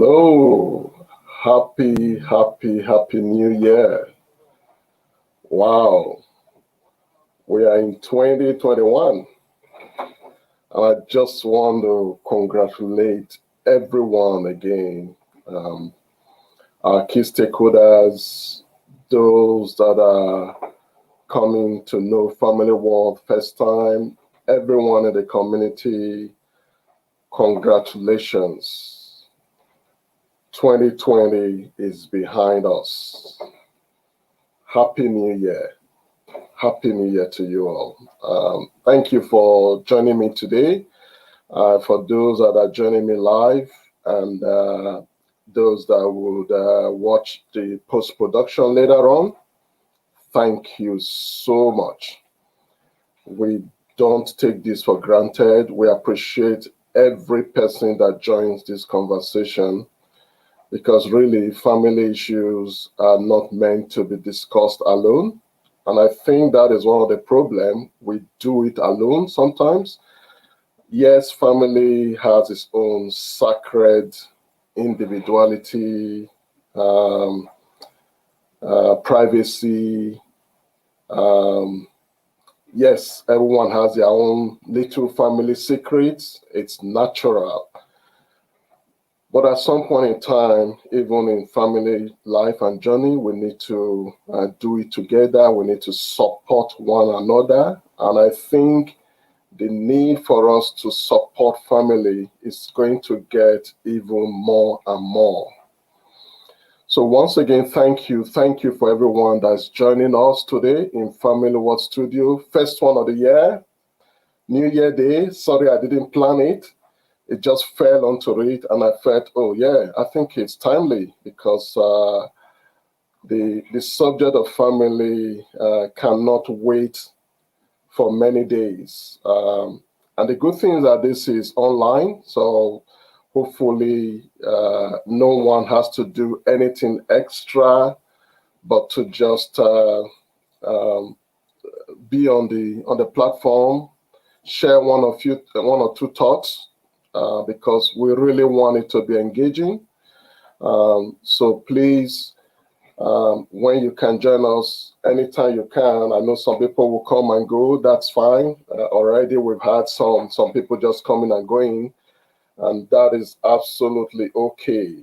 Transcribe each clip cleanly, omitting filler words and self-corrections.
Hello, happy New Year. Wow, we are in 2021. And I just want to congratulate everyone again, our key stakeholders, those that are coming to know FamilyWorth first time, everyone in the community, congratulations. 2020 is behind us. Happy New Year. Happy New Year to you all. Thank you for joining me today. For those that are joining me live and those that would watch the post-production later on, thank you so much. We don't take this for granted. We appreciate every person that joins this conversation, because really family issues are not meant to be discussed alone. And I think that is one of the problems. We do it alone sometimes. Yes, family has its own sacred individuality, privacy. Yes, everyone has their own little family secrets. It's natural. But at some point in time, even in family life and journey, we need to do it together. We need to support one another. And I think the need for us to support family is going to get even more and more. So once again, thank you. Thank you for everyone that's joining us today in FamilyWorth Studio. First one of the year, New Year Day. Sorry, I didn't plan it. It just fell onto it, and I felt, oh yeah, I think it's timely, because the subject of family cannot wait for many days. And the good thing is that this is online, so hopefully no one has to do anything extra, but to just be on the platform, share one or two thoughts. Because we really want it to be engaging. So please, when you can join us, anytime you can. I know some people will come and go, that's fine. Already we've had some people just coming and going, and that is absolutely okay.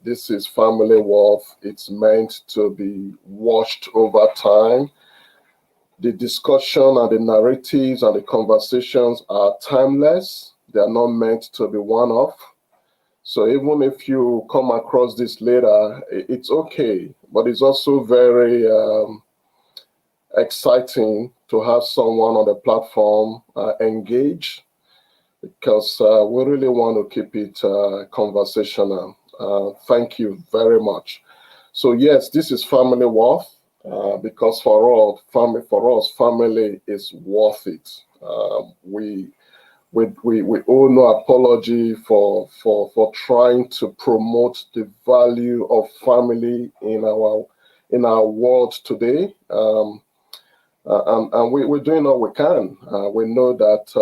This is FamilyWorth. It's meant to be watched over time. The discussion and the narratives and the conversations are timeless. They are not meant to be one-off. So even if you come across this later, it's okay. But it's also very exciting to have someone on the platform engage, because we really want to keep it conversational. Thank you very much. So yes, this is FamilyWorth, because for us, family is worth it. We owe no apology for trying to promote the value of family in our world today, and we're doing all we can. We know that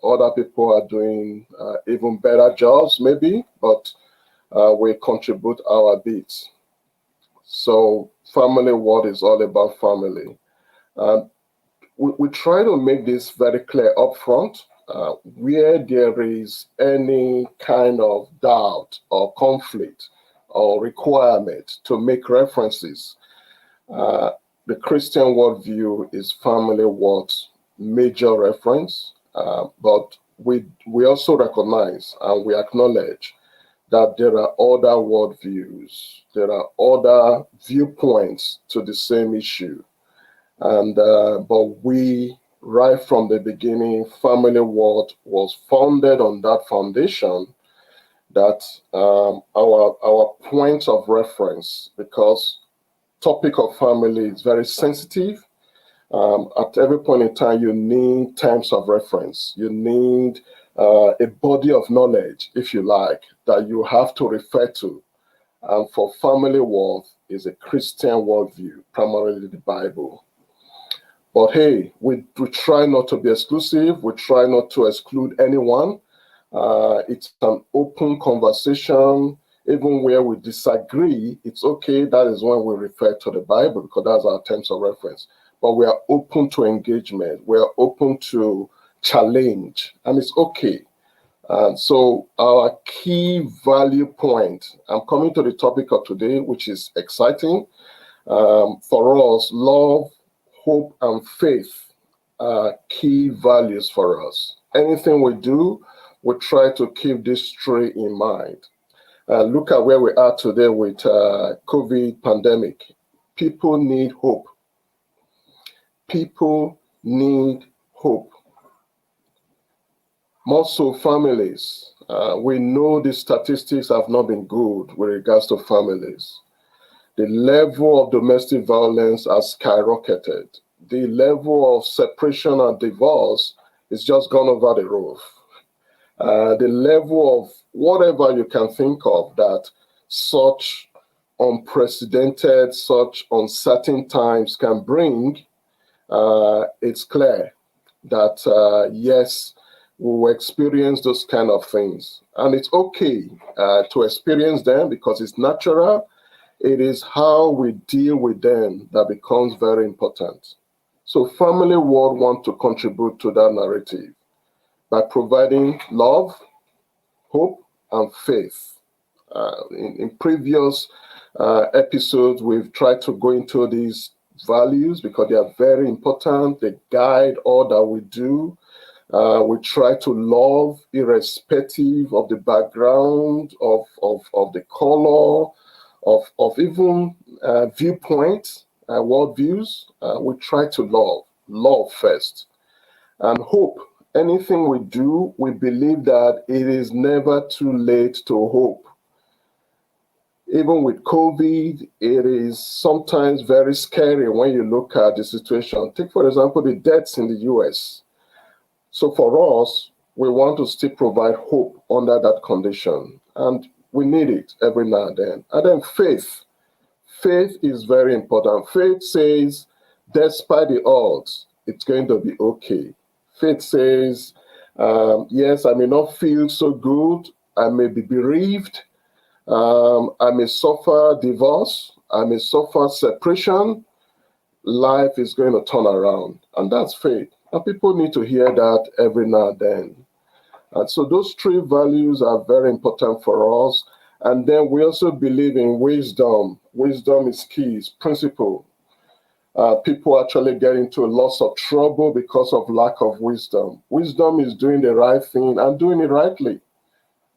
other people are doing even better jobs, maybe, but we contribute our bits. So FamilyWorth is all about family. We try to make this very clear up front. Where there is any kind of doubt or conflict or requirement to make references, the Christian worldview is FamilyWorth's major reference, but we also recognize and we acknowledge that there are other worldviews, there are other viewpoints to the same issue, and but we, right from the beginning, FamilyWorth was founded on that foundation, that our point of reference, because topic of family is very sensitive. At every point in time, you need terms of reference. You need a body of knowledge, if you like, that you have to refer to. And for FamilyWorth is a Christian worldview, primarily the Bible. But hey, we try not to be exclusive. We try not to exclude anyone. It's an open conversation. even where we disagree, it's okay. That is when we refer to the Bible because that's our terms of reference. But we are open to engagement. We are open to challenge, and it's okay. And so our key value point, I'm coming to the topic of today, which is exciting. For us, love, hope, and faith are key values for us. Anything we do, we try to keep these three in mind. Look at where we are today with COVID pandemic. People need hope. People need hope. More so families. We know the statistics have not been good with regards to families. The level of domestic violence has skyrocketed. The level of separation and divorce is just gone over the roof. The level of whatever you can think of that such unprecedented, such uncertain times can bring, it's clear that yes, we will experience those kind of things. And it's okay to experience them because it's natural. It is how we deal with them that becomes very important. So FamilyWorth want to contribute to that narrative by providing love, hope, and faith. In previous episodes, we've tried to go into these values because they are very important. They guide all that we do. We try to love irrespective of the background, of the color, of even viewpoints, worldviews. We try to love first. And hope. Anything we do, we believe that it is never too late to hope. Even with COVID, it is sometimes very scary when you look at the situation. Take, for example, the deaths in the US. So for us, we want to still provide hope under that condition. And we need it every now and then. And then faith. Faith is very important. Faith says, despite the odds, it's going to be okay. Faith says, yes, I may not feel so good. I may be bereaved. I may suffer divorce. I may suffer separation. Life is going to turn around. And that's faith. And people need to hear that every now and then. And so those three values are very important for us. And then we also believe in wisdom. Wisdom is key, it's principle. People actually get into lots of trouble because of lack of wisdom. Wisdom is doing the right thing and doing it rightly.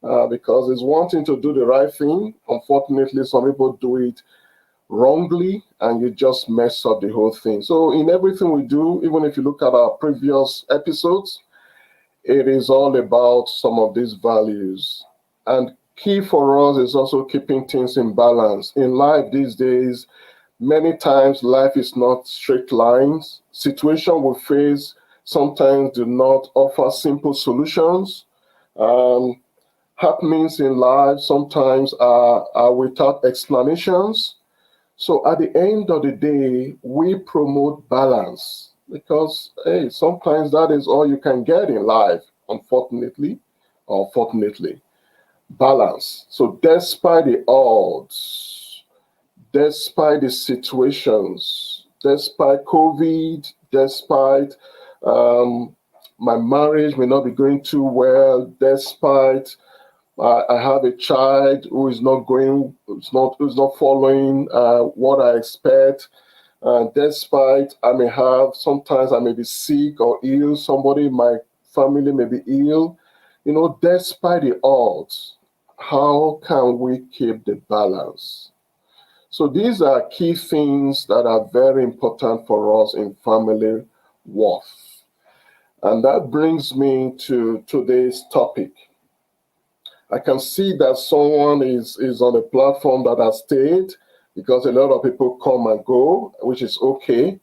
Because it's wanting to do the right thing. Unfortunately, some people do it wrongly and you just mess up the whole thing. So in everything we do, even if you look at our previous episodes, it is all about some of these values. And key for us is also keeping things in balance. In life these days, many times life is not straight lines. Situations we face sometimes do not offer simple solutions. Happenings in life sometimes are without explanations. So at the end of the day, we promote balance because, hey, sometimes that is all you can get in life, unfortunately or fortunately. Balance. So despite the odds, despite the situations, despite COVID, despite my marriage may not be going too well, despite I have a child who is not following what I expect. Despite sometimes I may be sick or ill, somebody in my family may be ill. Despite the odds, how can we keep the balance? So these are key things that are very important for us in family worth. And that brings me to today's topic. I can see that someone is on a platform that has stayed because a lot of people come and go, which is okay.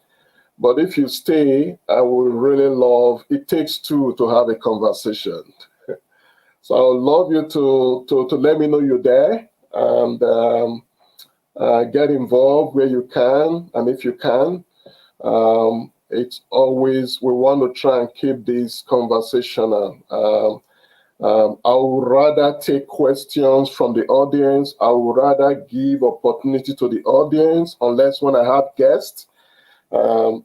But if you stay, I would really love, it takes two to have a conversation. So I would love you to let me know you're there and get involved where you can. And if you can, it's always, we want to try and keep this conversational. I would rather take questions from the audience. I would rather give opportunity to the audience, unless when I have guests, um,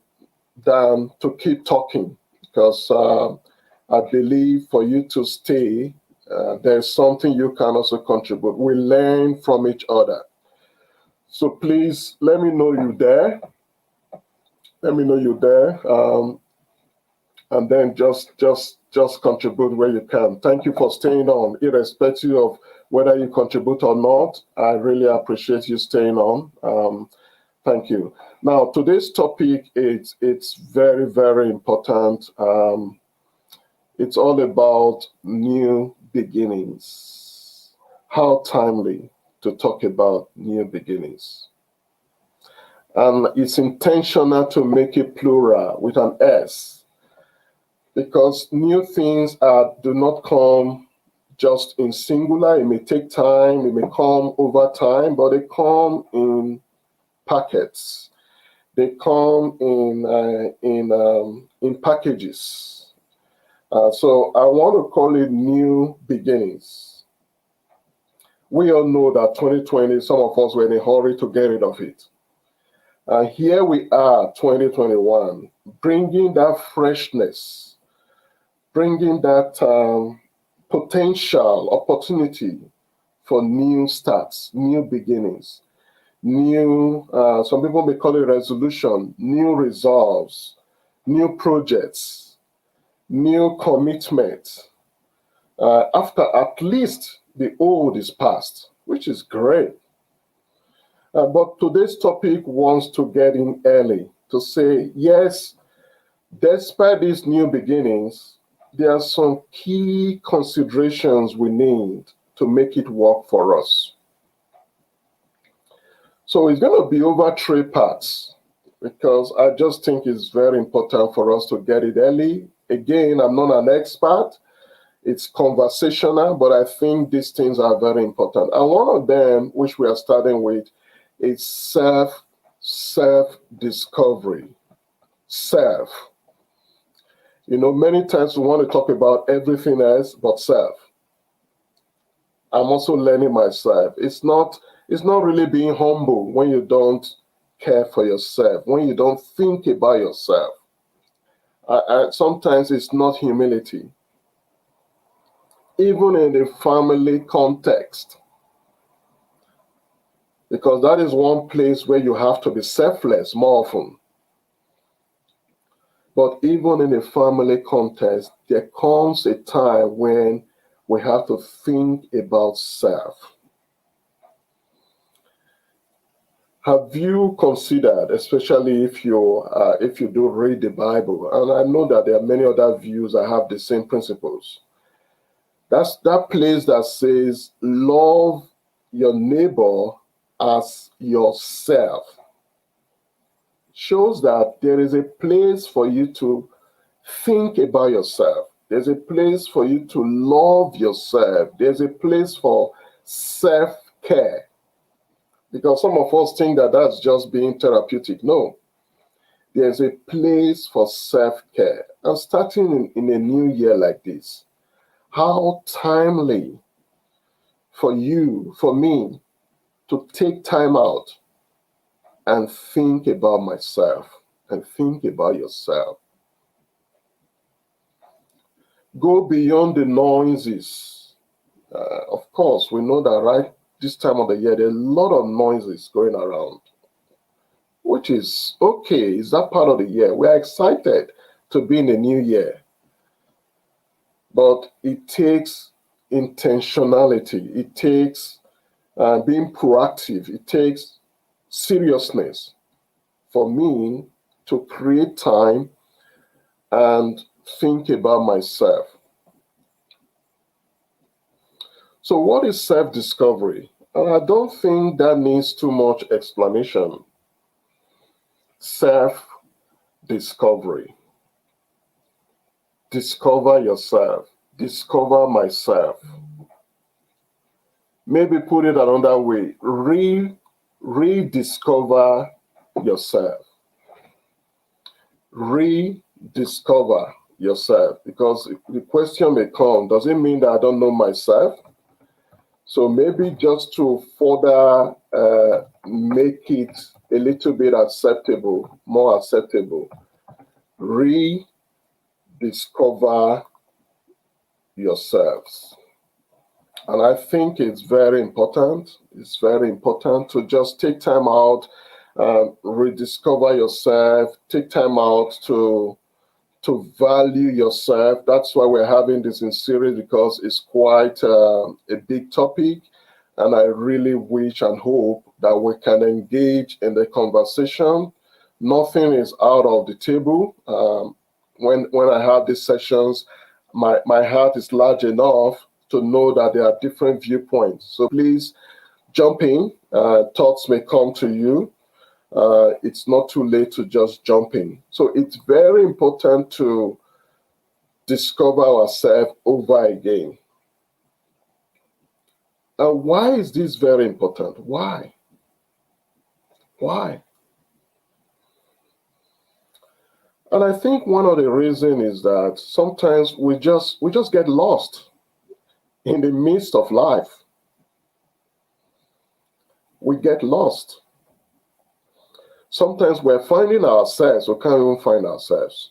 than to keep talking. Because I believe for you to stay, there's something you can also contribute. We learn from each other. So please let me know you there. Let me know you there. And then just contribute where you can. Thank you for staying on, irrespective of whether you contribute or not. I really appreciate you staying on. Thank you. Now, today's topic, it's very, very important. It's all about new beginnings. How timely to talk about new beginnings. And it's intentional to make it plural with an S, because new things do not come just in singular. It may take time, it may come over time, but they come in packets. They come in packages. So I want to call it new beginnings. We all know that 2020, some of us were in a hurry to get rid of it. And here we are, 2021, bringing that freshness, bringing that potential opportunity for new starts, new beginnings, new, some people may call it resolution, new resolves, new projects, new commitment, after at least the old is past, which is great. But today's topic wants to get in early to say, yes, despite these new beginnings, there are some key considerations we need to make it work for us. So it's going to be over 3 parts, because I just think it's very important for us to get it early. Again, I'm not an expert. It's conversational, but I think these things are very important. And one of them, which we are starting with, is self-discovery. Self. You know, many times we want to talk about everything else but self. I'm also learning myself. It's not really being humble when you don't care for yourself, when you don't think about yourself. Sometimes it's not humility. Even in the family context, because that is one place where you have to be selfless more often. But even in a family context, there comes a time when we have to think about self. Have you considered, especially if you do read the Bible, and I know that there are many other views that have the same principles. That's that place that says, love your neighbor as yourself. Shows that there is a place for you to think about yourself. There's a place for you to love yourself. There's a place for self-care. Because some of us think that that's just being therapeutic. No. There's a place for self-care. And starting in a new year like this, how timely for you, for me, to take time out and think about myself and think about yourself. Go beyond the noises. Of course, we know that right this time of the year, there are a lot of noises going around, which is okay. It's that part of the year. We're excited to be in the new year. But it takes intentionality. It takes being proactive. It takes seriousness for me to create time and think about myself. So what is self-discovery? I don't think that needs too much explanation. Self-discovery. Discover yourself. Discover myself. Maybe put it another way. Rediscover yourself. Rediscover yourself, because the question may come, does it mean that I don't know myself? So maybe just to further make it a little bit acceptable, more acceptable, rediscover yourselves. And I think it's very important. It's very important to just take time out, rediscover yourself, take time out to value yourself. That's why we're having this in series, because it's quite a big topic. And I really wish and hope that we can engage in the conversation. Nothing is out of the table. When I have these sessions, my heart is large enough to know that there are different viewpoints. So please jump in. Thoughts may come to you. It's not too late to just jump in. So it's very important to discover ourselves over again. Now, why is this very important? Why? Why? And I think one of the reasons is that sometimes we just get lost in the midst of life. We get lost. Sometimes we're finding ourselves, we can't even find ourselves.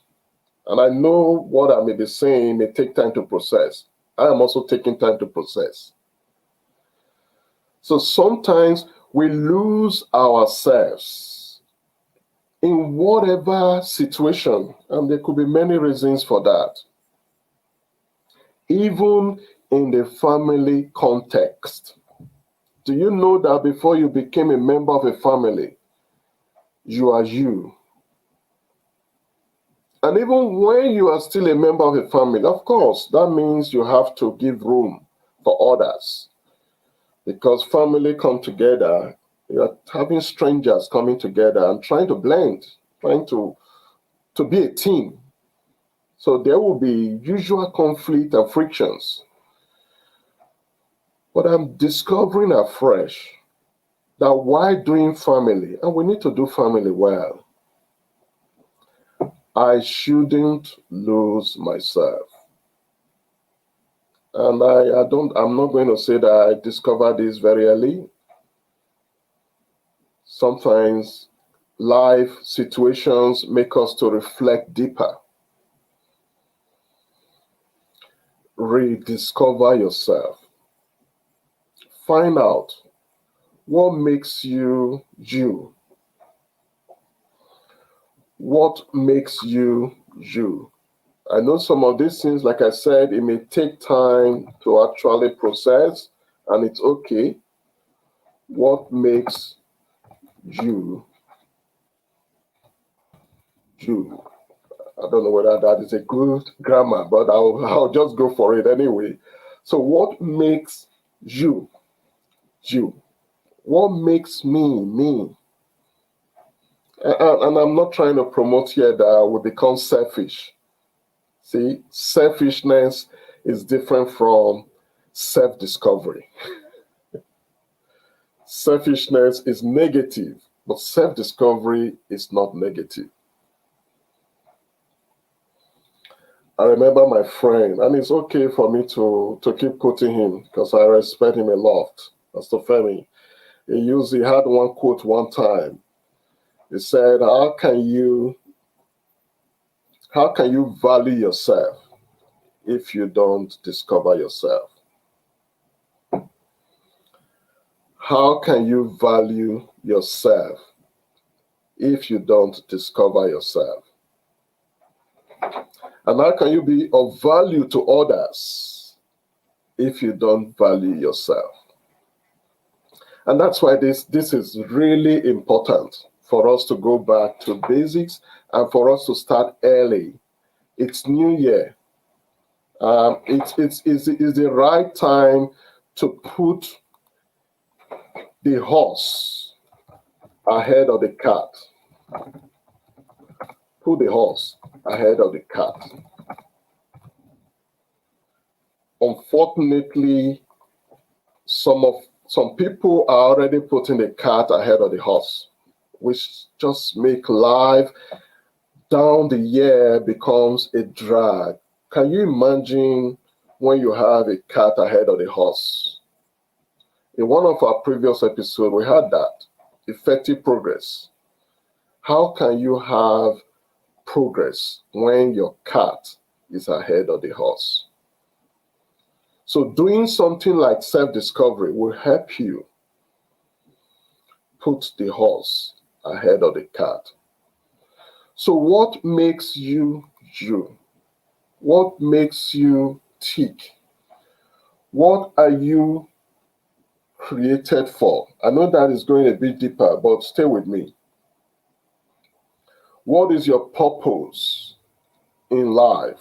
And I know what I may be saying may take time to process. I am also taking time to process. So sometimes we lose ourselves in whatever situation, and there could be many reasons for that. Even in the family context. Do you know that before you became a member of a family, you are you? And even when you are still a member of a family, of course, that means you have to give room for others. Because family come together, you are having strangers coming together and trying to blend, trying to be a team. So there will be usual conflict and frictions. But I'm discovering afresh that while doing family, and we need to do family well, I shouldn't lose myself. And I'm not going to say that I discovered this very early. Sometimes life situations make us to reflect deeper. Rediscover yourself. Find out what makes you you. What makes you you? I know some of these things, like I said, it may take time to actually process, and it's okay. What makes you you? I don't know whether that is a good grammar, but I'll just go for it anyway. So what makes you you? What makes me me? And I'm not trying to promote here that we become selfish. See, selfishness is different from self-discovery. Selfishness is negative, but self-discovery is not negative. I remember my friend, and it's okay for me to keep quoting him because I respect him a lot. Pastor Femi. He had one quote one time. He said, how can you value yourself if you don't discover yourself? How can you value yourself if you don't discover yourself? And how can you be of value to others if you don't value yourself? And that's why this is really important for us to go back to basics and for us to start early. It's New Year. It's the right time to put the horse ahead of the cart. Put the horse ahead of the cart. Unfortunately, some people are already putting the cart ahead of the horse, which just make life down the year becomes a drag. Can you imagine when you have a cat ahead of the horse? In one of our previous episodes, we had that effective progress. How can you have progress when your cat is ahead of the horse? So doing something like self-discovery will help you put the horse ahead of the cat. So what makes you you? What makes you tick? What are you created for? I know that is going a bit deeper, but stay with me. What is your purpose in life?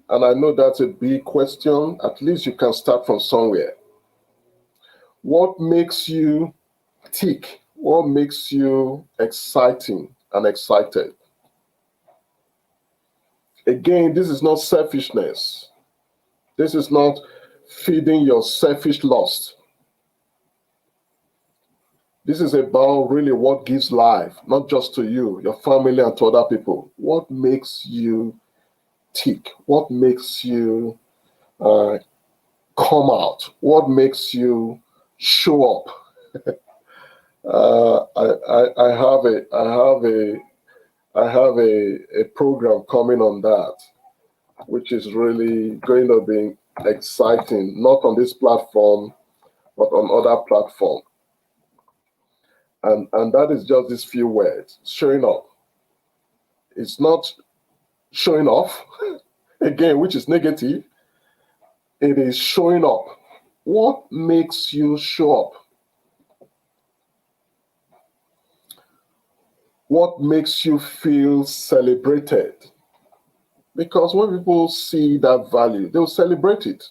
And I know that's a big question. At least you can start from somewhere. What makes you tick? What makes you exciting and excited? Again, this is not selfishness. This is not feeding your selfish lust. This is about really what gives life, not just to you, your family, and to other people. What makes you tick? What makes you come out? What makes you show up? I have a program coming on that, which is really going to be exciting, not on this platform, but on other platforms. And that is just these few words, showing up. It's not showing off, again, which is negative. It is showing up. What makes you show up? What makes you feel celebrated? Because when people see that value, they'll celebrate it.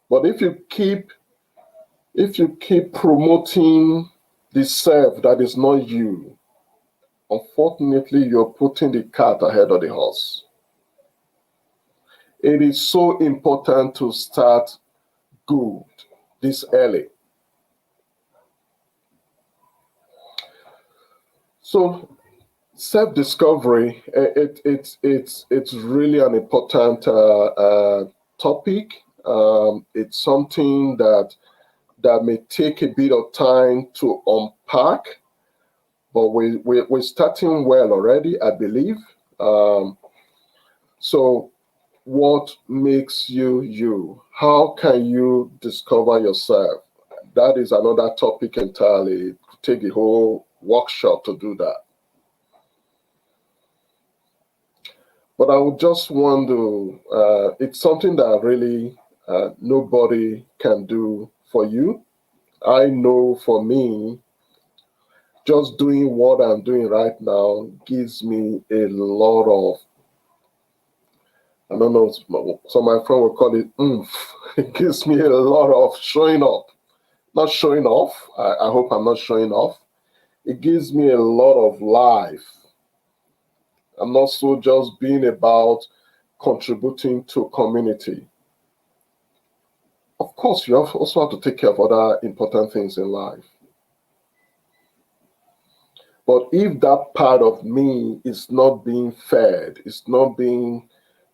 But if you keep promoting the self that is not you, unfortunately, you're putting the cat ahead of the horse. It is so important to start good this early. So self-discovery, it's really an important topic. It's something that may take a bit of time to unpack, but we're starting well already, I believe. So what makes you you? How can you discover yourself? That is another topic entirely. Take a whole workshop to do that. But I would just want to, it's something that really nobody can do for you. I know for me, just doing what I'm doing right now gives me a lot of, I don't know, so my friend would call it oomph. It gives me a lot of showing up. Not showing off. I hope I'm not showing off. It gives me a lot of life. I'm also just being about contributing to community. Of course, you also have to take care of other important things in life. But if that part of me is not being fed, it's not being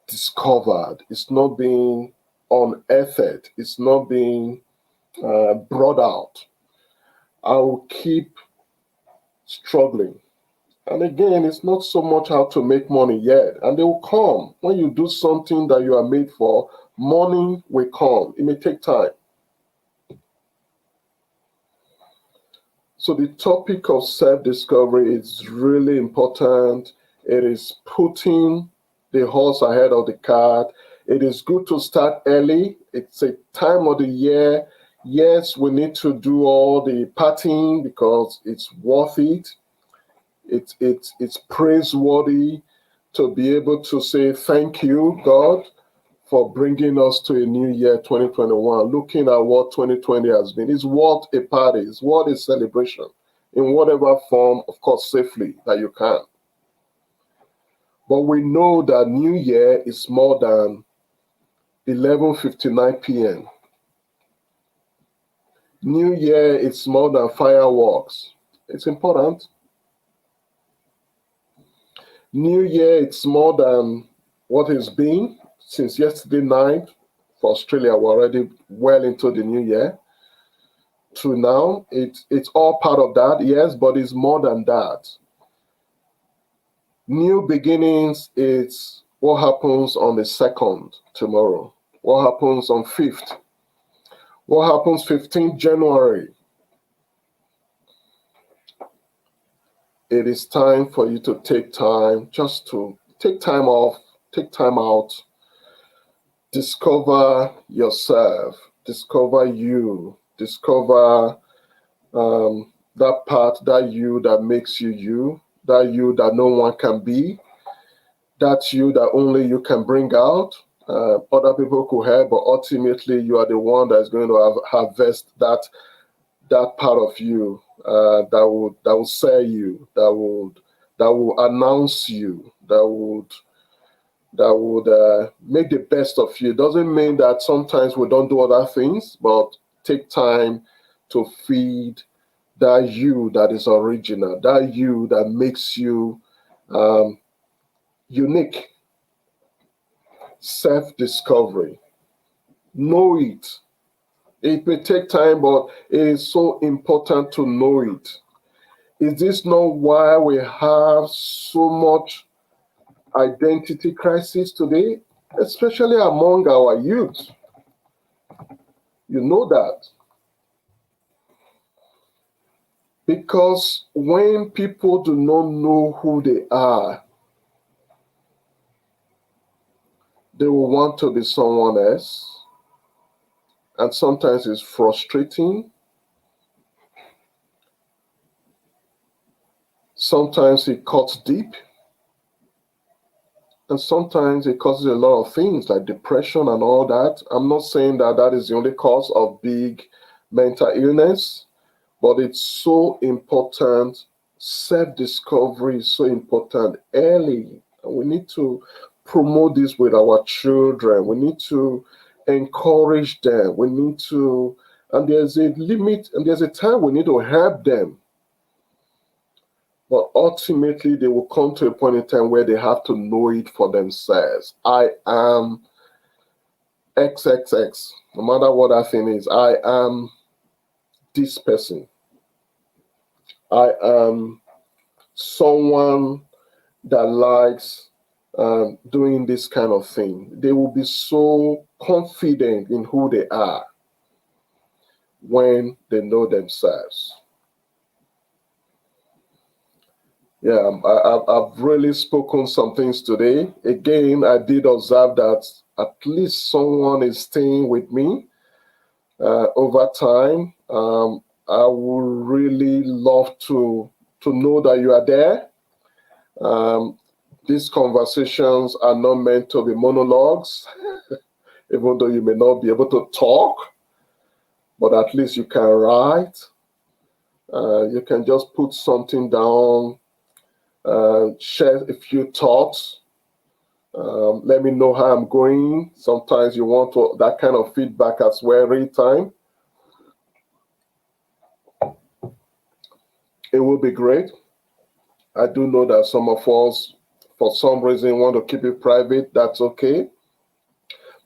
discovered, it's not being unearthed, it's not being brought out, I will keep struggling. And again, it's not so much how to make money yet. And they will come. When you do something that you are made for, money will come. It may take time. So the topic of self-discovery is really important. It is putting the horse ahead of the cart. It is good to start early. It's a time of the year. Yes, we need to do all the partying because it's worth it. It's praiseworthy to be able to say thank you, God, for bringing us to a new year, 2021. Looking at what 2020 has been, it's what a party is, what a celebration, in whatever form, of course, safely that you can. But we know that New Year is more than 11:59 p.m. New Year is more than fireworks. It's important. New year, it's more than what it's been since yesterday night. For Australia, we're already well into the new year. To now, it's all part of that, yes, but it's more than that. New beginnings, it's what happens on the 2nd tomorrow, what happens on 5th, what happens 15th January. It is time for you to take time, just to take time off, take time out, discover yourself, discover you, discover that part, that you that makes you you, that you that no one can be, that you that only you can bring out. Other people could help, but ultimately you are the one that's going to harvest that part of you, that will sell you, that will announce you, that would make the best of you. Doesn't mean that sometimes we don't do other things, but take time to feed that you that is original, that you that makes you unique. Self-discovery. Know it. It may take time, but it is so important to know it. Is this not why we have so much identity crisis today, especially among our youth? You know that. Because when people do not know who they are, they will want to be someone else. And sometimes it's frustrating. Sometimes it cuts deep. And sometimes it causes a lot of things like depression and all that. I'm not saying that that is the only cause of big mental illness, but it's so important. Self-discovery is so important early. And we need to promote this with our children. We need to encourage them. We need to, and there's a limit, and there's a time we need to help them. But ultimately, they will come to a point in time where they have to know it for themselves. I am XXX, no matter what that thing is. I am this person. I am someone that likes doing this kind of thing. They will be so confident in who they are when they know themselves. Yeah, I've really spoken some things today. Again, I did observe that at least someone is staying with me over time. I would really love to know that you are there. These conversations are not meant to be monologues, even though you may not be able to talk, but at least you can write. You can just put something down, share a few thoughts. Let me know how I'm going. Sometimes you want that kind of feedback as well, real time. It will be great. I do know that some of us, for some reason, want to keep it private. That's okay.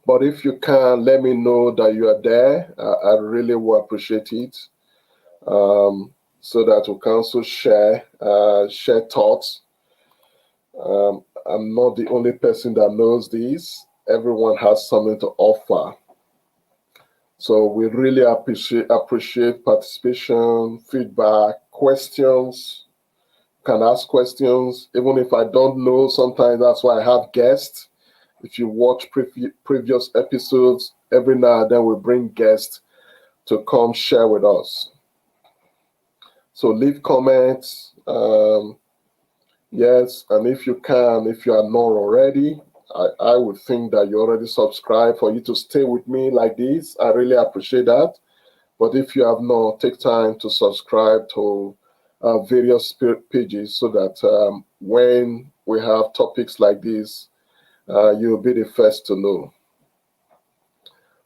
But if you can, let me know that you are there. I really will appreciate it. So that we can also share thoughts. I'm not the only person that knows this. Everyone has something to offer. So we really appreciate participation, feedback, questions. You can ask questions. Even if I don't know, sometimes that's why I have guests. If you watch previous episodes, every now and then we bring guests to come share with us. So leave comments. Yes, and if you can, if you are not already, I would think that you already subscribed for you to stay with me like this. I really appreciate that. But if you have not, take time to subscribe to various pages so that when we have topics like this, you'll be the first to know.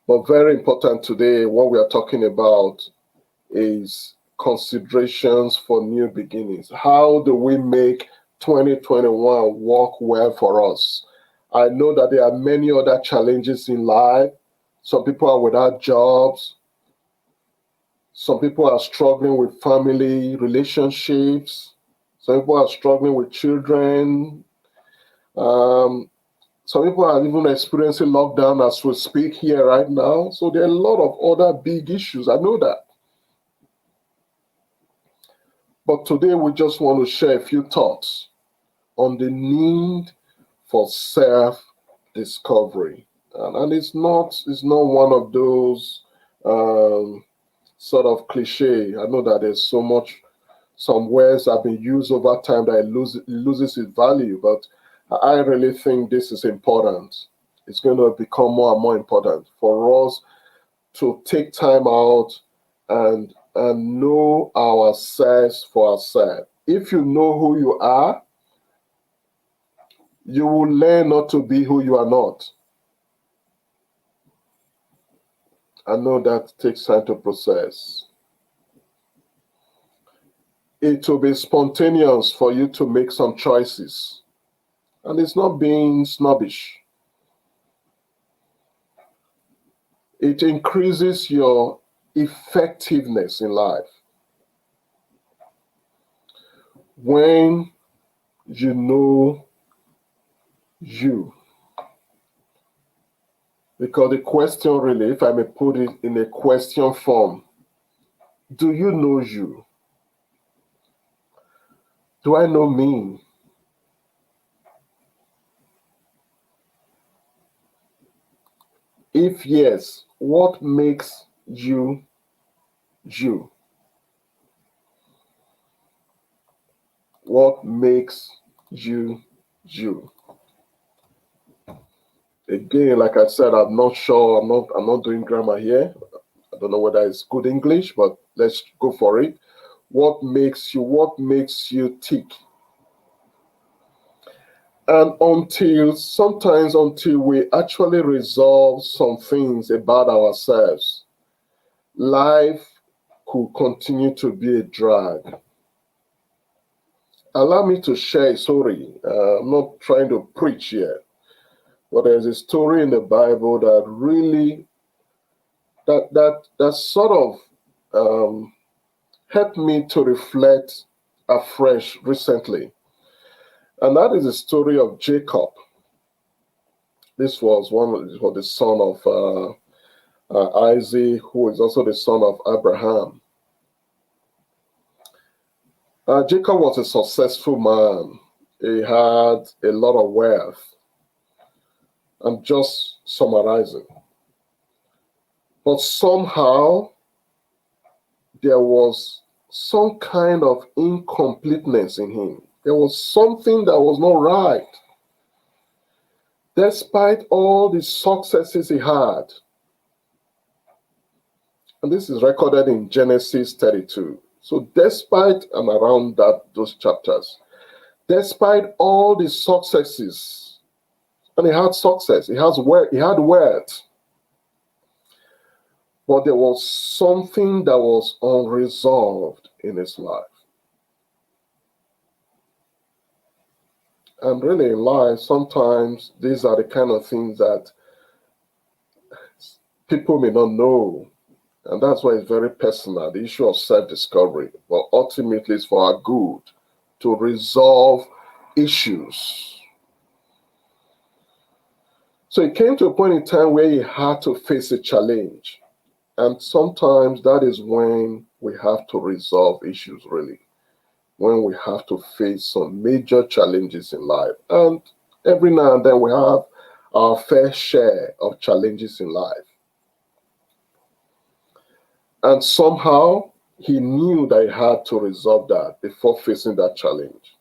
But very important today, what we are talking about is considerations for new beginnings. How do we make 2021 work well for us. I know that there are many other challenges in life. Some people are without jobs. Some people are struggling with family relationships. Some people are struggling with children. Um, some people are even experiencing lockdown as we speak here right now. So there are a lot of other big issues. I know that. But today we just want to share a few thoughts on the need for self-discovery. And it's not one of those sort of cliche. I know that there's some words have been used over time that it loses its value, but I really think this is important. It's going to become more and more important for us to take time out and know ourselves for ourselves. If you know who you are, you will learn not to be who you are not. I know that takes time to process. It will be spontaneous for you to make some choices. And it's not being snobbish. It increases your effectiveness in life. When you know you. Because the question really, if I may put it in a question form, do you know you? Do I know me? If yes, what makes you you? What makes you you? Again, like I said, I'm not sure. I'm not doing grammar here. I don't know whether it's good English, but let's go for it. What makes you? What makes you tick? And until we actually resolve some things about ourselves, life could continue to be a drag. Allow me to share a story. I'm not trying to preach here, but there's a story in the Bible that really that sort of helped me to reflect afresh recently, and that is the story of Jacob. This was the son of Isaac, who is also the son of Abraham. Jacob was a successful man. He had a lot of wealth. I'm just summarizing. But somehow there was some kind of incompleteness in him. There was something that was not right. Despite all the successes he had, and this is recorded in Genesis 32. So despite and around those chapters, despite all the successes, and he had success, he had wealth, but there was something that was unresolved in his life. And really in life, sometimes these are the kind of things that people may not know. And that's why it's very personal, the issue of self-discovery. But ultimately, it's for our good to resolve issues. So it came to a point in time where he had to face a challenge. And sometimes that is when we have to resolve issues, really. When we have to face some major challenges in life. And every now and then we have our fair share of challenges in life. And somehow he knew that he had to resolve that before facing that challenge.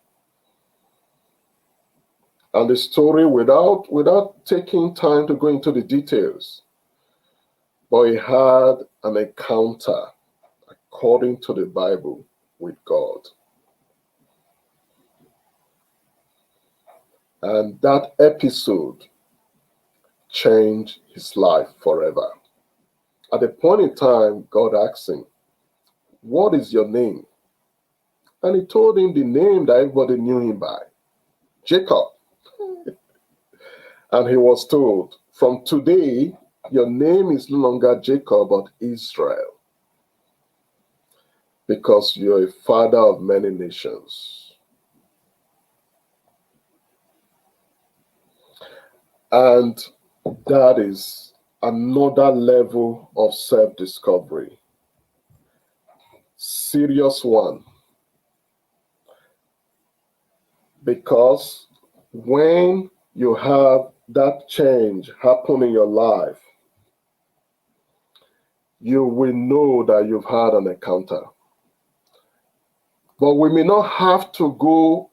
And the story, without taking time to go into the details, but he had an encounter, according to the Bible, with God. And that episode changed his life forever. At a point in time, God asked him, "What is your name?" And he told him the name that everybody knew him by. Jacob. And he was told, from today, your name is no longer Jacob, but Israel, because you're a father of many nations. And that is another level of self-discovery. Serious one. Because when you have that change happen in your life, you will know that you've had an encounter. But we may not have to go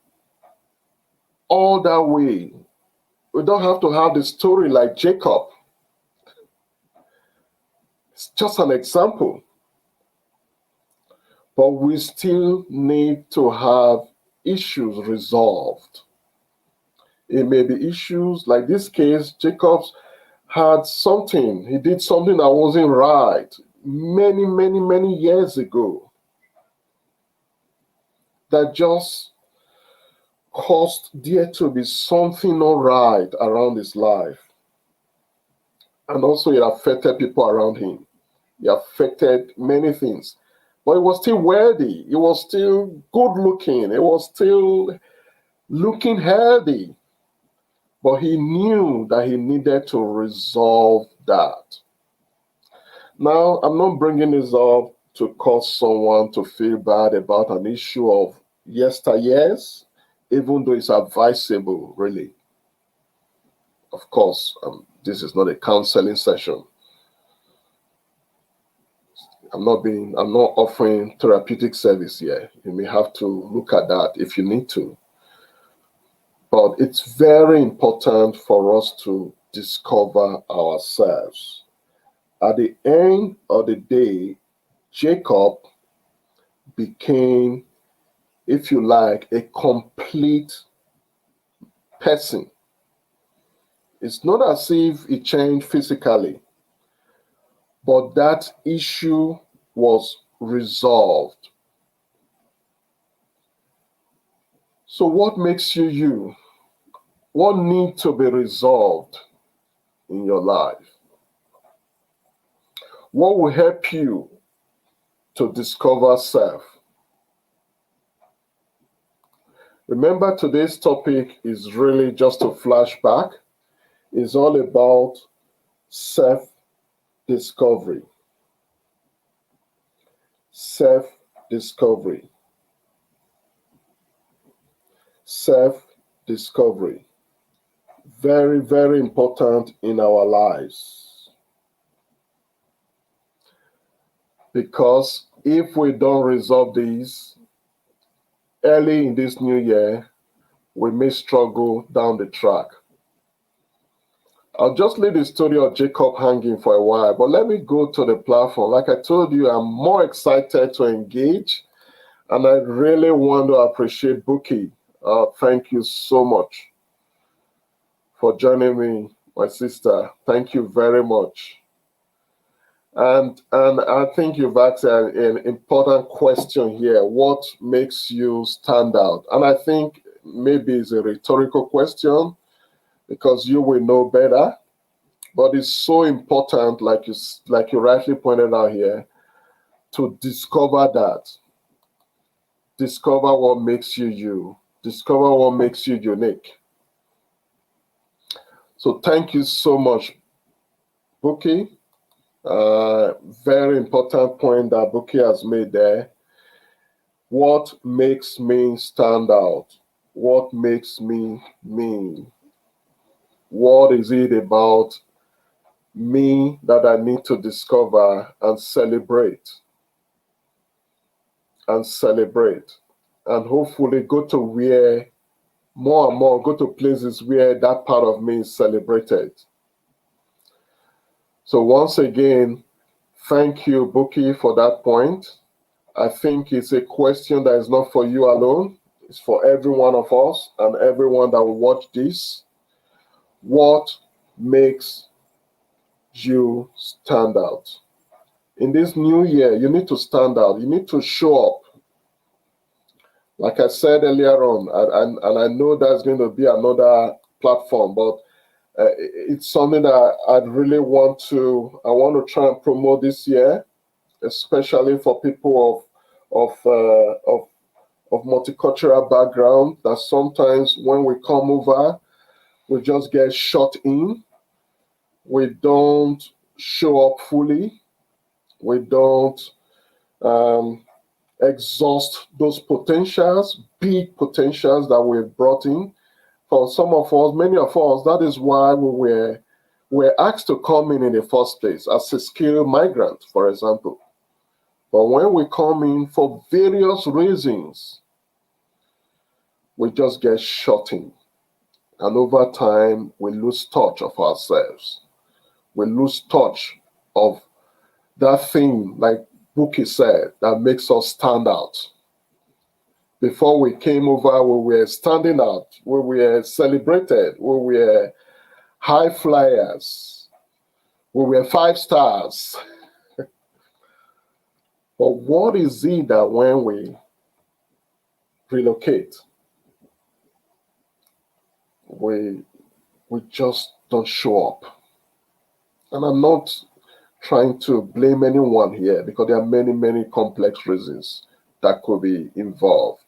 all that way. We don't have to have the story like Jacob. It's just an example. But we still need to have issues resolved. It may be issues like this case, Jacob had something, he did something that wasn't right many years ago that just caused there to be something not right around his life. And also it affected people around him. It affected many things. But he was still worthy. He was still good looking. He was still looking healthy. But he knew that he needed to resolve that. Now, I'm not bringing this up to cause someone to feel bad about an issue of yesteryears, even though it's advisable, really. Of course, this is not a counseling session. I'm not offering therapeutic service here. You may have to look at that if you need to. But it's very important for us to discover ourselves. At the end of the day, Jacob became, if you like, a complete person. It's not as if he changed physically, but that issue was resolved. So what makes you you? What needs to be resolved in your life? What will help you to discover self? Remember, today's topic is really just a flashback. It's all about self-discovery. Self-discovery. Self-discovery. Very important in our lives. Because if we don't resolve these early in this new year, we may struggle down the track. I'll just leave the story of Jacob hanging for a while, but let me go to the platform. Like I told you, I'm more excited to engage, and I really want to appreciate Buki. Thank you so much for joining me, my sister. Thank you very much. And I think you've asked an important question here. What makes you stand out? And I think maybe it's a rhetorical question because you will know better. But it's so important, like you rightly pointed out here, to discover that. Discover what makes you you. Discover what makes you unique. So thank you so much, Buki. Very important point that Buki has made there. What makes me stand out? What makes me me? What is it about me that I need to discover and celebrate? And hopefully go to where more and more, go to places where that part of me is celebrated. So once again, thank you, Buki, for that point. I think it's a question that is not for you alone. It's for every one of us and everyone that will watch this. What makes you stand out? In this new year, you need to stand out. You need to show up. Like I said earlier on, and I know that's going to be another platform, but it's something that I want to try and promote this year, especially for people of multicultural background, that sometimes when we come over, we just get shut in. We don't show up fully. We don't um, exhaust those potentials, big potentials that we've brought in. For some of us, many of us, that is why were asked to come in the first place as a skilled migrant, for example. But when we come in for various reasons, we just get shut in. And over time, we lose touch of ourselves. We lose touch of that thing, like Buki said, that makes us stand out. Before we came over, we were standing out, we were celebrated, we were high flyers, we were 5 stars. But what is it that when we relocate, we just don't show up? And I'm not trying to blame anyone here, because there are many, many complex reasons that could be involved.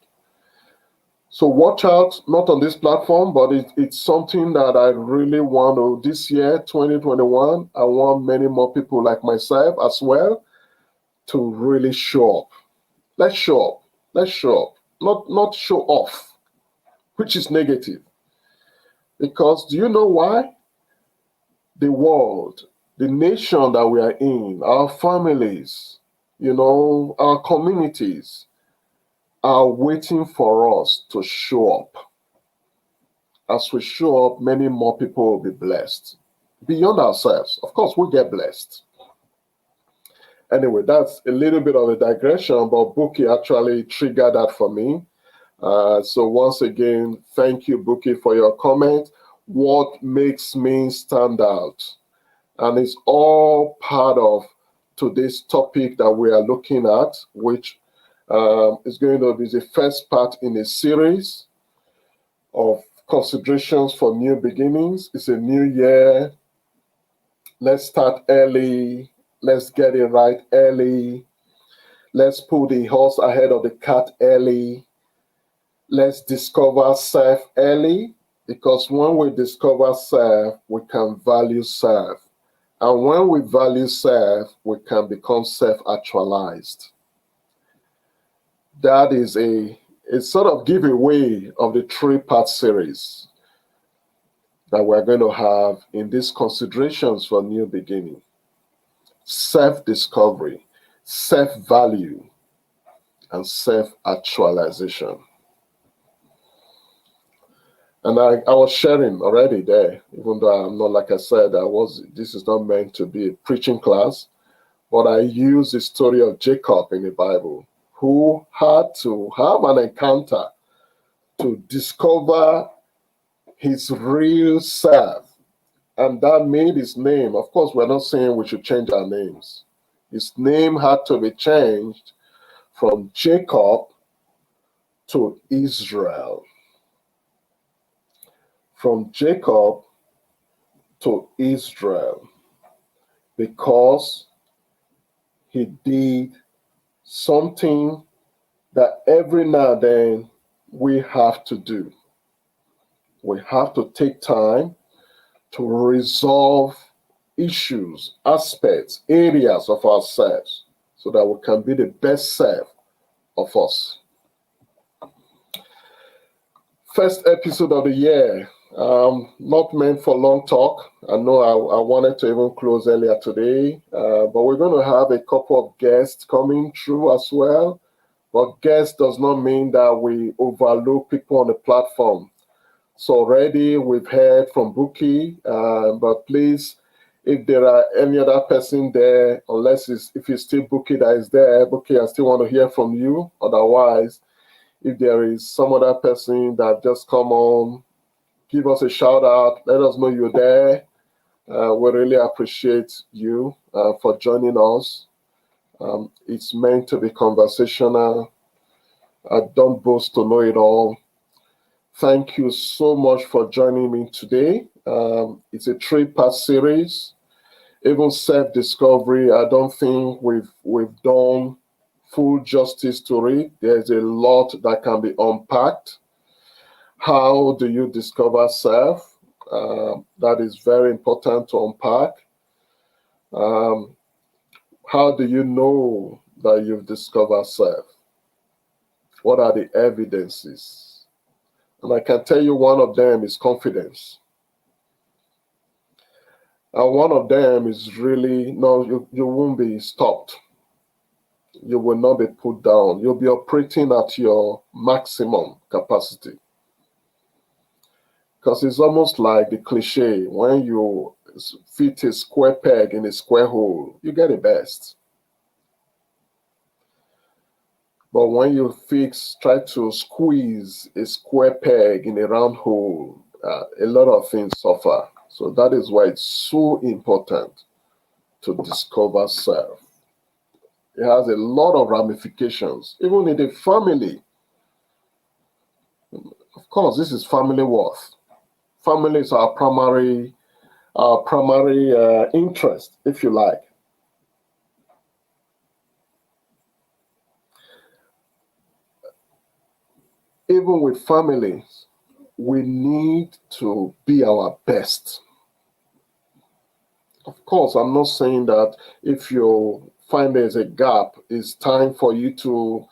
So watch out, not on this platform, but it's something that I really want to, this year, 2021, I want many more people like myself as well to really show up. Let's show up. Let's show up. Not show off, which is negative. Because do you know why? The world, the nation that we are in, our families, our communities are waiting for us to show up. As we show up, many more people will be blessed. Beyond ourselves, of course, we'll get blessed. Anyway, that's a little bit of a digression, but Buki actually triggered that for me. So once again, thank you, Buki, for your comment. What makes me stand out? And it's all part of today's topic that we are looking at, which is going to be the first part in a series of considerations for new beginnings. It's a new year. Let's start early. Let's get it right early. Let's put the horse ahead of the cart early. Let's discover self early, because when we discover self, we can value self. And when we value self, we can become self-actualized. That is a sort of giveaway of the 3-part series that we're going to have in these considerations for new beginning. Self-discovery, self-value, and self-actualization. And I was sharing already there, even though I'm not, like I said, this is not meant to be a preaching class, but I use the story of Jacob in the Bible, who had to have an encounter to discover his real self. And that made his name. Of course, we're not saying we should change our names. His name had to be changed from Jacob to Israel. From Jacob to Israel, because he did something that every now and then we have to do. We have to take time to resolve issues, aspects, areas of ourselves, so that we can be the best self of us. First episode of the year. Not meant for long talk. I know I wanted to even close earlier today, but we're going to have a couple of guests coming through as well. But guest does not mean that we overlook people on the platform. So already we've heard from Buki, but please, if there are any other person there, unless if it's still Buki that is there, Buki, I still want to hear from you. Otherwise, if there is some other person that just come on, give us a shout out. Let us know you're there. We really appreciate you for joining us. It's meant to be conversational. I don't boast to know it all. Thank you so much for joining me today. It's a 3-part series. Even self-discovery, I don't think we've done full justice to it. There's a lot that can be unpacked. How do you discover self? That is very important to unpack. How do you know that you've discovered self? What are the evidences? And I can tell you one of them is confidence. And one of them is really, no, you won't be stopped. You will not be put down. You'll be operating at your maximum capacity. Because it's almost like the cliche, when you fit a square peg in a square hole, you get the best. But when you try to squeeze a square peg in a round hole, a lot of things suffer. So that is why it's so important to discover self. It has a lot of ramifications, even in the family. Of course, this is FamilyWorth. Family is our primary interest, if you like. Even with families, we need to be our best. Of course, I'm not saying that if you find there's a gap, it's time for you to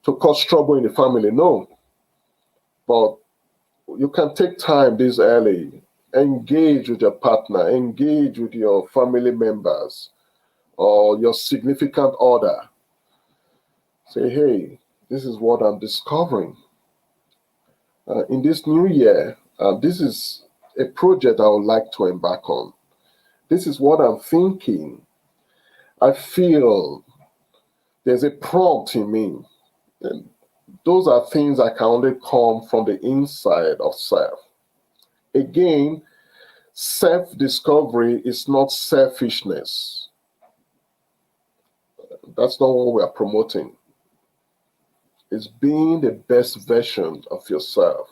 cause trouble in the family. No. But you can take time this early, engage with your partner, engage with your family members or your significant other. Say, hey, this is what I'm discovering. In this new year, this is a project I would like to embark on. This is what I'm thinking. I feel there's a prompt in me. And those are things that can only come from the inside of self. Again, self-discovery is not selfishness. That's not what we are promoting. It's being the best version of yourself.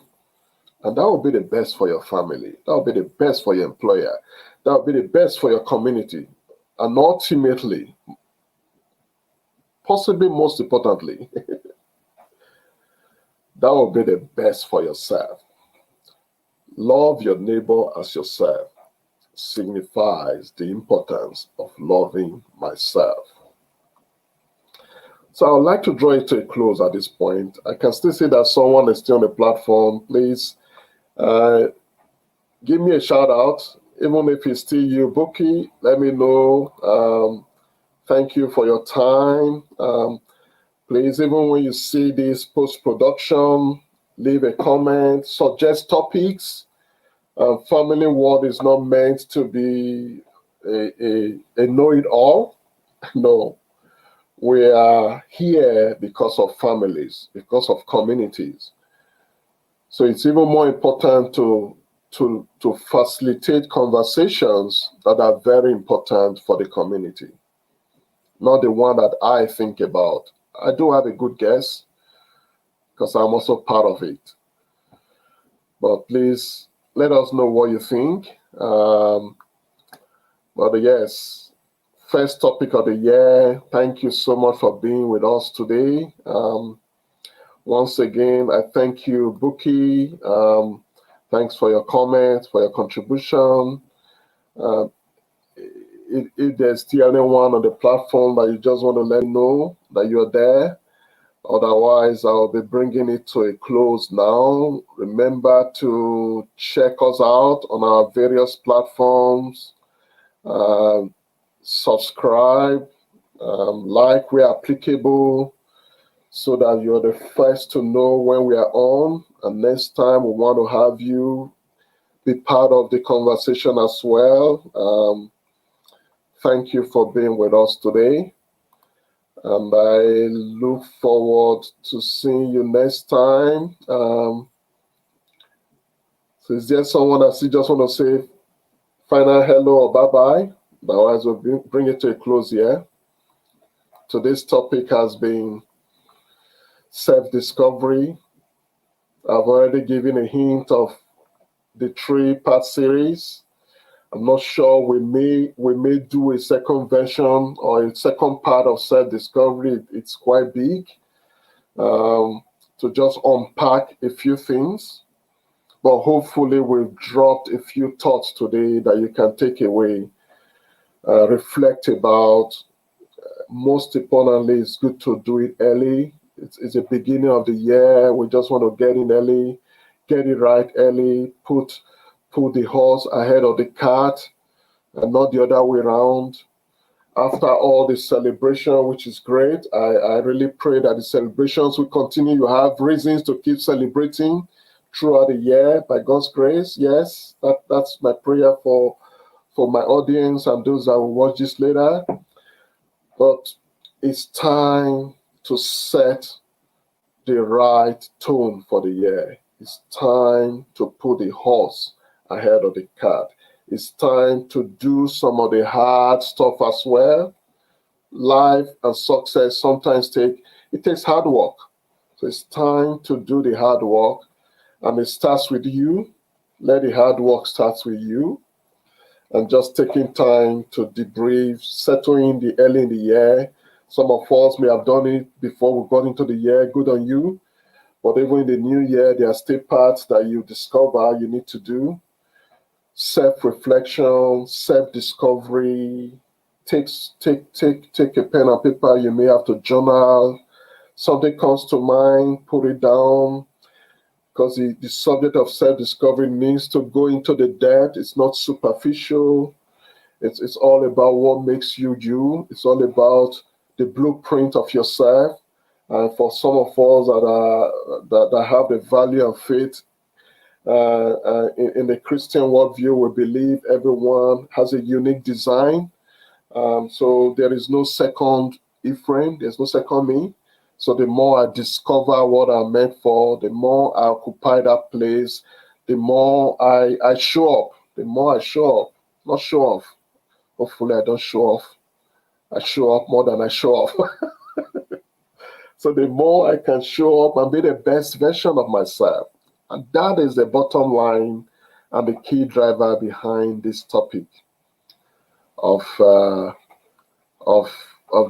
And that will be the best for your family. That will be the best for your employer. That will be the best for your community. And ultimately, possibly most importantly, that will be the best for yourself. Love your neighbor as yourself signifies the importance of loving myself. So I would like to draw it to a close at this point. I can still see that someone is still on the platform. Please give me a shout out, even if it's still you, Bookie. Let me know. Thank you for your time. Please, even when you see this post-production, leave a comment, suggest topics. FamilyWorth is not meant to be a know-it-all. No, we are here because of families, because of communities. So it's even more important to facilitate conversations that are very important for the community, not the one that I think about. I do have a good guess because I'm also part of it. But please let us know what you think. But yes, first topic of the year. Thank you so much for being with us today. Once again, I thank you, Bookie. Thanks for your comments, for your contribution. If there's still anyone on the platform that you just want to let me know that you're there, otherwise I'll be bringing it to a close now. Remember to check us out on our various platforms. Subscribe, like where applicable, so that you're the first to know when we are on. And next time we want to have you be part of the conversation as well. Thank you for being with us today. And I look forward to seeing you next time. So is there someone that you just want to say final hello or bye-bye? Otherwise, we'll bring it to a close here. Today's topic has been self-discovery. I've already given a hint of the 3-part series. I'm not sure we may do a second version or a second part of self-discovery. It's quite big, to just unpack a few things. But hopefully we've dropped a few thoughts today that you can take away, reflect about. Most importantly, it's good to do it early. It's the beginning of the year. We just want to get in early, get it right early, put the horse ahead of the cart and not the other way around. After all the celebration, which is great, I really pray that the celebrations will continue. You have reasons to keep celebrating throughout the year by God's grace. Yes, that's my prayer for my audience and those that will watch this later. But it's time to set the right tone for the year. It's time to put the horse ahead of the cart. It's time to do some of the hard stuff as well. Life and success sometimes takes hard work. So it's time to do the hard work. And it starts with you. Let the hard work start with you. And just taking time to debrief, settle in the early in the year. Some of us may have done it before we got into the year. Good on you. But even in the new year, there are still parts that you discover you need to do. Self-reflection, self-discovery. Take a pen and paper. You may have to journal. Something comes to mind, put it down. Because the subject of self-discovery needs to go into the depth. It's not superficial. It's all about what makes you you. It's all about the blueprint of yourself. And for some of us that have the value of faith, in the Christian worldview, we believe everyone has a unique design. So there is no second Ephraim. There's no second me. So the more I discover what I'm meant for, the more I occupy that place, the more I show up. The more I show up, not show off. Hopefully I don't show off. I show up more than I show off. So the more I can show up and be the best version of myself. And that is the bottom line and the key driver behind this topic of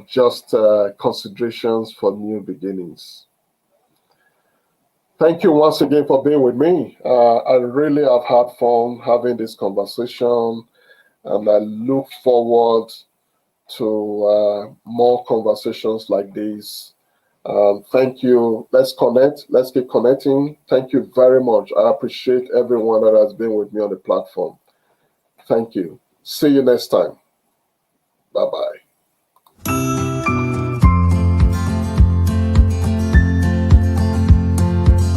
just considerations for new beginnings. Thank you once again for being with me. I really have had fun having this conversation, and I look forward to more conversations like this. Thank you. Let's connect. Let's keep connecting. Thank you very much. I appreciate everyone that has been with me on the platform. Thank you. See you next time.